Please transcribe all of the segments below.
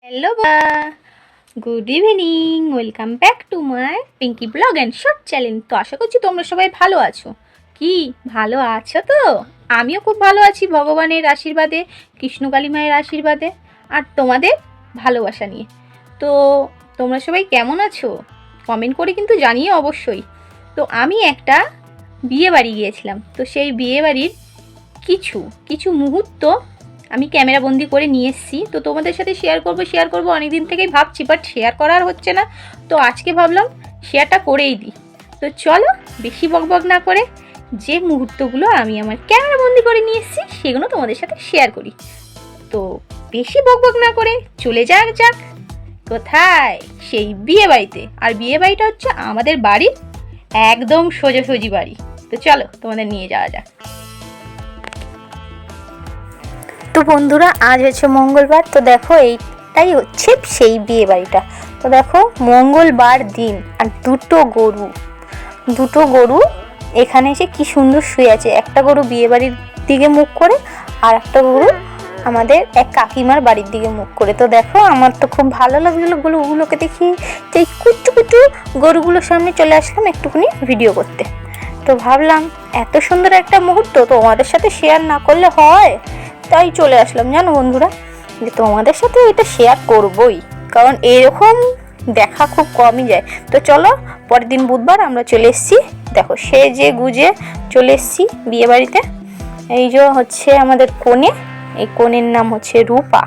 Hello good evening, welcome back to my Pinky blog and short channel. তো আশা করছি তোমরা সবাই ভালো আছো। কি ভালো আছো তো? আমিও খুব ভালো আছি ভগবানের আশীর্বাদে, কৃষ্ণকালী মায়ের আশীর্বাদে আর তোমাদের ভালোবাসা নিয়ে। তো তোমরা সবাই কেমন আছো কমেন্ট করে কিন্তু জানিয়ে অবশ্যই। তো আমি একটা বিয়ে বাড়ি গিয়েছিলাম, তো সেই বিয়ে বাড়ির কিছু কিছু মুহূর্ত আমি ক্যামেরা বন্দি করে নিয়ে এসেছি। তো তোমাদের সাথে শেয়ার করবো অনেকদিন থেকেই ভাবছি, বাট শেয়ার করা আর হচ্ছে না। তো আজকে ভাবলাম শেয়ারটা করেই দিই। তো চলো বেশি বকবক না করে যে মুহূর্তগুলো আমি আমার ক্যামেরা বন্দি করে নিয়ে এসেছি সেগুলো তোমাদের সাথে শেয়ার করি। তো বেশি বকবক না করে চলে যাক কোথায়? সেই বিয়ে বাড়িতে। আর বিয়ে বাড়িটা হচ্ছে আমাদের বাড়ির একদম সোজাসুজি বাড়ি। তো চলো তোমাদের নিয়ে যাওয়া যাক। তো বন্ধুরা, আজ হচ্ছে মঙ্গলবার। তো দেখো এইটাই হচ্ছে সেই বিয়ে বাড়িটা। তো দেখো মঙ্গলবার দিন আর দুটো গরু এখানে এসে কি সুন্দর শুয়ে আছে। একটা গরু বিয়ে বাড়ির দিকে মুখ করে আর একটা গরু আমাদের এক কাকিমার বাড়ির দিকে মুখ করে। তো দেখো আমার তো খুব ভালো লাগছিলো গরুগুলোকে দেখি। তো এই কুটু গরুগুলোর সামনে চলে আসলাম একটুখানি ভিডিও করতে। তো ভাবলাম এত সুন্দর একটা মুহূর্ত তোমাদের সাথে শেয়ার না করলে হয়, তাই চলে আসলাম জানো বন্ধুরা, যে তোমাদের সাথে এটা শেয়ার করবই, কারণ এরকম দেখা খুব কমই যায়। তো চলো, পরের দিন বুধবার আমরা চলে এসেছি। দেখো সে যে গুজে চলে এসেছি বিয়ে বাড়িতে। এই যে হচ্ছে আমাদের কনে, এই কনের নাম হচ্ছে রূপা।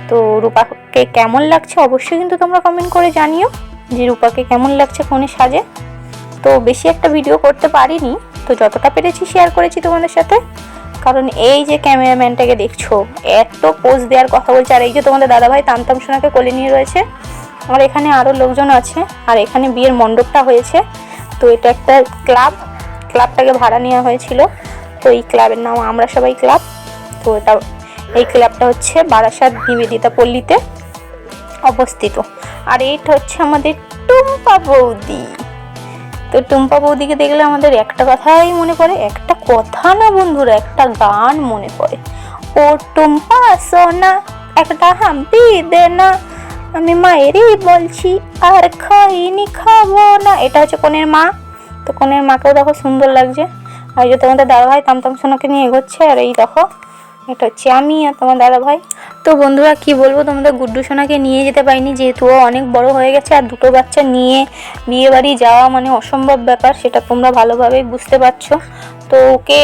তো রূপাকে কেমন লাগছে অবশ্যই কিন্তু তোমরা কমেন্ট করে জানিও যে রূপাকে কেমন লাগছে কনে সাজে। তো বেশি একটা ভিডিও করতে পারিনি, তো যতটা পেরেছি শেয়ার করেছি তোমাদের সাথে। কারণ এই যে ক্যামেরাম্যানটাকে দেখছো এত পোজ দেওয়ার কথা বলছে, আর এই যে তোমাদের দাদাভাই তামতাম সোনাকে কোলে নিয়ে রয়েছে, আর এখানে আরও লোকজন আছে। আর এখানে বিয়ের মণ্ডপটা হয়েছে। তো এটা একটা ক্লাবটাকে ভাড়া নেওয়া হয়েছিল। তো এই ক্লাবের নাম আমরা সবাই ক্লাব। তো এই ক্লাবটা হচ্ছে বারাসাত নিবেদিতা পল্লীতে অবস্থিত। আর এইটা হচ্ছে আমাদের টুম্পা বৌদি। তো টুম্পা বৌদিকে দেখলে আমাদের একটা কথাই মনে পড়ে, একটা কথা না বন্ধুরা, একটা গান মনে পড়ে। ও টুম্পা সোনা একটা হাম্পি দে না, আমি মায়েরই বলছি আর খাবো না। এটা হচ্ছে কনের মা। তো কনের মাকেও দেখো সুন্দর লাগছে। আর যে তোমাদের দাদাভাই তামতাম সোনাকে নিয়ে এগোচ্ছে। আর এই দেখো এটা হচ্ছে আমি আর তোমার দাদাভাই। তো বন্ধুরা কি বলবো, তোমাদের গুড্ডু সোনাকে নিয়ে যেতে পারিনি, যেহেতু ও অনেক বড় হয়ে গেছে। আর দুটো বাচ্চা নিয়ে বিয়ে বাড়ি যাওয়া মানে অসম্ভব ব্যাপার, সেটা তোমরা ভালোভাবেই বুঝতে পারছো। তো ওকে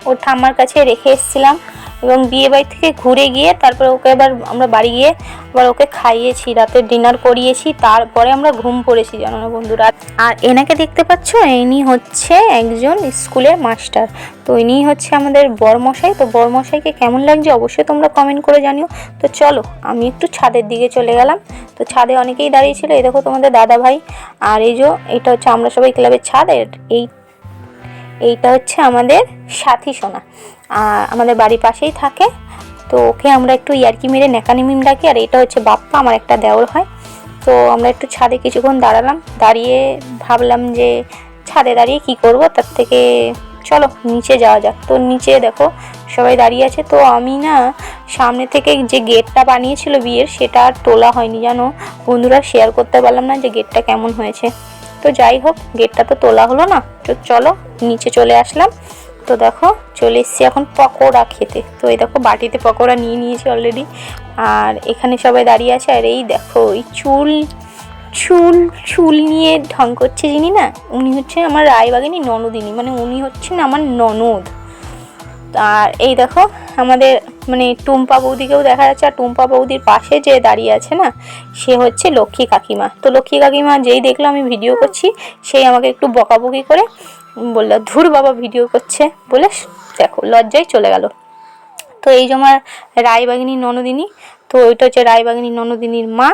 ওর ঠাম্মার কাছে রেখে এসেছিলাম, এবং বিয়ে বাড়ি থেকে ঘুরে গিয়ে তারপরে ওকে এবার আমরা বাড়ি গিয়ে আবার ওকে খাইয়েছি, রাতে ডিনার করিয়েছি, তারপরে আমরা ঘুম পড়েছি জানো না বন্ধুরা। আর এনাকে দেখতে পাচ্ছ, ইনি হচ্ছে একজন স্কুলের মাস্টার। তো ইনি হচ্ছে আমাদের বরমশাই। তো বরমশাইকে কেমন লাগছে অবশ্যই তোমরা কমেন্ট করে জানিও। তো চলো আমি একটু ছাদের দিকে চলে গেলাম। তো ছাদে অনেকেই দাঁড়িয়েছিল, এই দেখো তোমাদের দাদা ভাই। আর এই যে এটা হচ্ছে আমরা সবাই ক্লাবের ছাদ। এইটা হচ্ছে আমাদের সাথী সোনা, আমাদের বাড়ির পাশেই থাকে। তো ওকে আমরা একটু ইয়ার্কি মেরে নেকানিমিম ডাকি। আর এটা হচ্ছে বাপ্পা, আমার একটা দেওর হয়। তো আমরা একটু ছাদে কিছুক্ষণ দাঁড়ালাম, দাঁড়িয়ে ভাবলাম যে ছাদে দাঁড়িয়ে কি করব, তার থেকে চলো নিচে যাওয়া যাক। তো নিচে দেখো সবাই দাঁড়িয়ে আছে। তো আমি না সামনে থেকে যে গেটটা বানিয়েছিল বিয়ের, সেটা আর তোলা হয়নি জানো বন্ধুরা, শেয়ার করতে পারলাম না যে গেটটা কেমন হয়েছে। তো যাই হোক, গেটটা তো তোলা হলো না। তো চলো নিচে চলে আসলাম। তো দেখো চলে এসেছি এখন পকোড়া খেতে। তো এই দেখো বাটিতে পকোড়া নিয়ে নিয়েছি অলরেডি। আর এখানে সবাই দাঁড়িয়ে আছে। আর এই দেখো এই চুল নিয়ে ঢং করছে যিনি না, উনি হচ্ছে আমার রায়বাগিনী ননদিনী, মানে উনি হচ্ছেন আমার ননদ। আর এই দেখো আমাদের মানে টুম্পা বৌদিকেও দেখা যাচ্ছে। আর টুম্পা বৌদির পাশে যে দাঁড়িয়ে আছে না, সে হচ্ছে লক্ষ্মী কাকিমা। তো লক্ষ্মী কাকিমা যেই দেখলো আমি ভিডিও করছি, সেই আমাকে একটু বকাবকি করে বললো ধুর বাবা ভিডিও করছে বলে, দেখো লজ্জায় চলে গেল। তো এই যে আমার রায়বাগিনী ননদিনী, তো ওইটা হচ্ছে রায়বাগিনী ননদিনীর মা।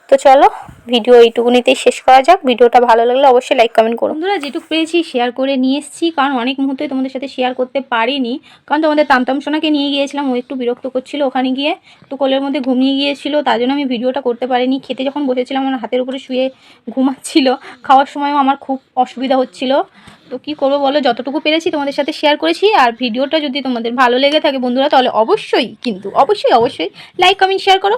তো চলো ভিডিও এইটুকুনিতেই শেষ করা যাক। ভিডিওটা ভালো লাগলে অবশ্যই লাইক কমেন্ট করো। বন্ধুরা যেটুকু পেয়েছি শেয়ার করে নিয়ে এসেছি, কারণ অনেক মুহূর্তে তোমাদের সাথে শেয়ার করতে পারিনি, কারণ তোমাদের তামতাম সোনাকে নিয়ে গিয়েছিলাম, ও একটু বিরক্ত করছিল ওখানে গিয়ে। তো কোলের মধ্যে ঘুমিয়ে গিয়েছিল, তার জন্য আমি ভিডিওটা করতে পারিনি। খেতে যখন বসেছিলাম আমার হাতের উপরে শুয়ে ঘুমাচ্ছিল, খাওয়ার সময়ও আমার খুব অসুবিধা হচ্ছিল। তো কী করবো বলো, যতটুকু পেরেছি তোমাদের সাথে শেয়ার করেছি। আর ভিডিওটা যদি তোমাদের ভালো লেগে থাকে বন্ধুরা, তাহলে অবশ্যই কিন্তু অবশ্যই লাইক কমেন্ট শেয়ার করো।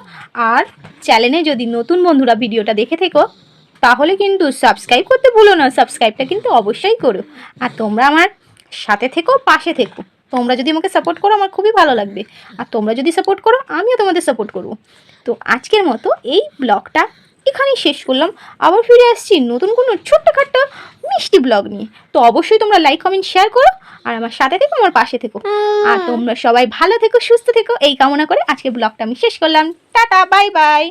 আর চ্যানেলে যদি নতুন বন্ধুরা ভিডিওটা দেখে থেকো তাহলে কিন্তু সাবস্ক্রাইব করতে ভুলো না, সাবস্ক্রাইবটা কিন্তু অবশ্যই করো। আর তোমরা আমার সাথে থেকো, পাশে থেকো। তোমরা যদি আমাকে সাপোর্ট করো আমার খুবই ভালো লাগবে, আর তোমরা যদি সাপোর্ট করো আমিও তোমাদের সাপোর্ট করবো। তো আজকের মতো এই ব্লগটা এখানেই শেষ করলাম। আবার ফিরে আসছি নতুন কোনো ছোট্টখাট্ট মিষ্টি ব্লগ নিয়ে। তো অবশ্যই তোমরা লাইক কমেন্ট শেয়ার করো আর আমার সাথে থেকো, আমার পাশে থেকো। আর তোমরা সবাই ভালো থেকো, সুস্থ থেকো, এই কামনা করে আজকে ব্লগটা আমি শেষ করলাম। Tata, bye bye.